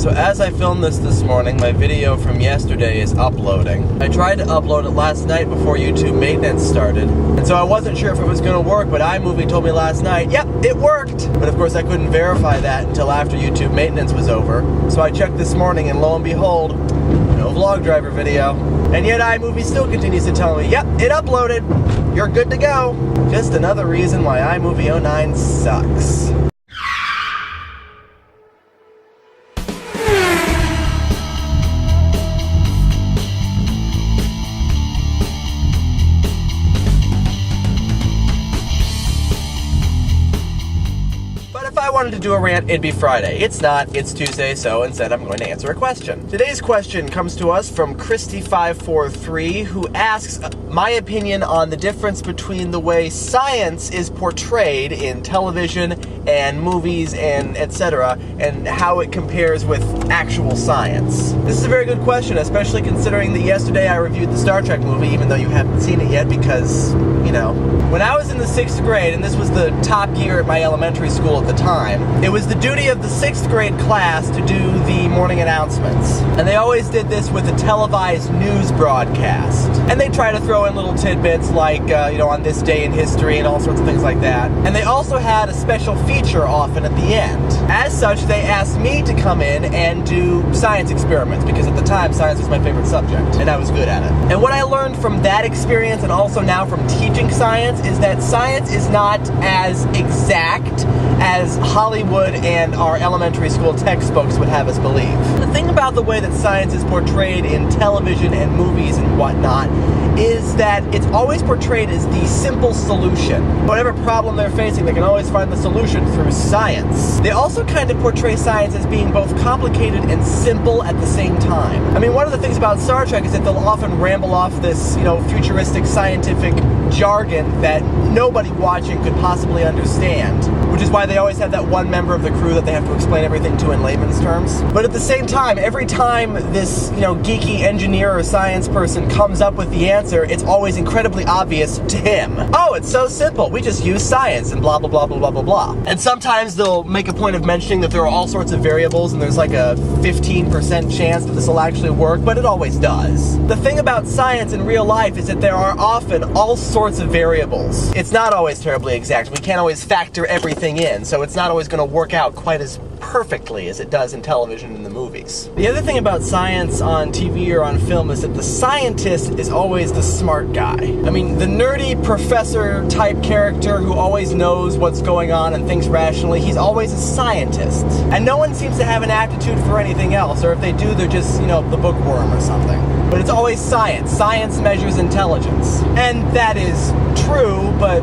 So as I filmed this morning, my video from yesterday is uploading. I tried to upload it last night before YouTube maintenance started, and so I wasn't sure if it was going to work, but iMovie told me last night, yep, it worked! But of course I couldn't verify that until after YouTube maintenance was over. So I checked this morning, and lo and behold, no Vlogdriver video. And yet iMovie still continues to tell me, yep, it uploaded! You're good to go! Just another reason why iMovie 09 sucks. If I wanted to do a rant, it'd be Friday. It's not, it's Tuesday, so instead I'm going to answer a question. Today's question comes to us from Christy543, who asks my opinion on the difference between the way science is portrayed in television and movies and etc., and how it compares with actual science. This is a very good question, especially considering that yesterday I reviewed the Star Trek movie, even though you haven't seen it yet because, you know. When I was in the 6th grade, and this was the top year at my elementary school at the time, it was the duty of the 6th grade class to do the morning announcements. And they always did this with a televised news broadcast. And they try to throw in little tidbits like, you know, on this day in history and all sorts of things like that. And they also had a special feature often at the end. As such, they asked me to come in and do science experiments, because at the time, science was my favorite subject, and I was good at it. And what I learned from that experience, and also now from teaching science, is that science is not as exact as Hollywood and our elementary school textbooks would have us believe. The thing about the way that science is portrayed in television and movies and whatnot is that it's always portrayed as the simple solution. Whatever problem they're facing, they can always find the solution through science. They also kind of portray science as being both complicated and simple at the same time. I mean, one of the things about Star Trek is that they'll often ramble off this, you know, futuristic scientific jargon that nobody watching could possibly understand, which is why they always have that one member of the crew that they have to explain everything to in layman's terms. But at the same time, every time this, you know, geeky engineer or science person comes up with the answer, it's always incredibly obvious to him. Oh, it's so simple. We just use science and blah, blah, blah, blah, blah, blah, blah. And sometimes they'll make a point of mentioning that there are all sorts of variables and there's like a 15% chance that this will actually work, but it always does. The thing about science in real life is that there are often all sorts of variables. It's not always terribly exact. We can't always factor everything in, so it's not always going to work out quite as perfectly as it does in television and the movies. The other thing about science on TV or on film is that the scientist is always the smart guy. I mean, the nerdy professor type character who always knows what's going on and thinks rationally, he's always a scientist. And no one seems to have an aptitude for anything else, or if they do, they're just, you know, the bookworm or something. But it's always science. Science measures intelligence. And that is true, but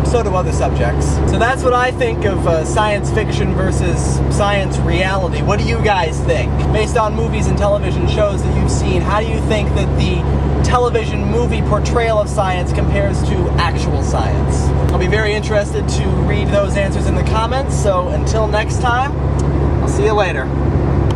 so do other subjects. So that's what I think of science fiction versus science reality. What do you guys think? Based on movies and television shows that you've seen, how do you think that the television movie portrayal of science compares to actual science? I'll be very interested to read those answers in the comments, so until next time, I'll see you later.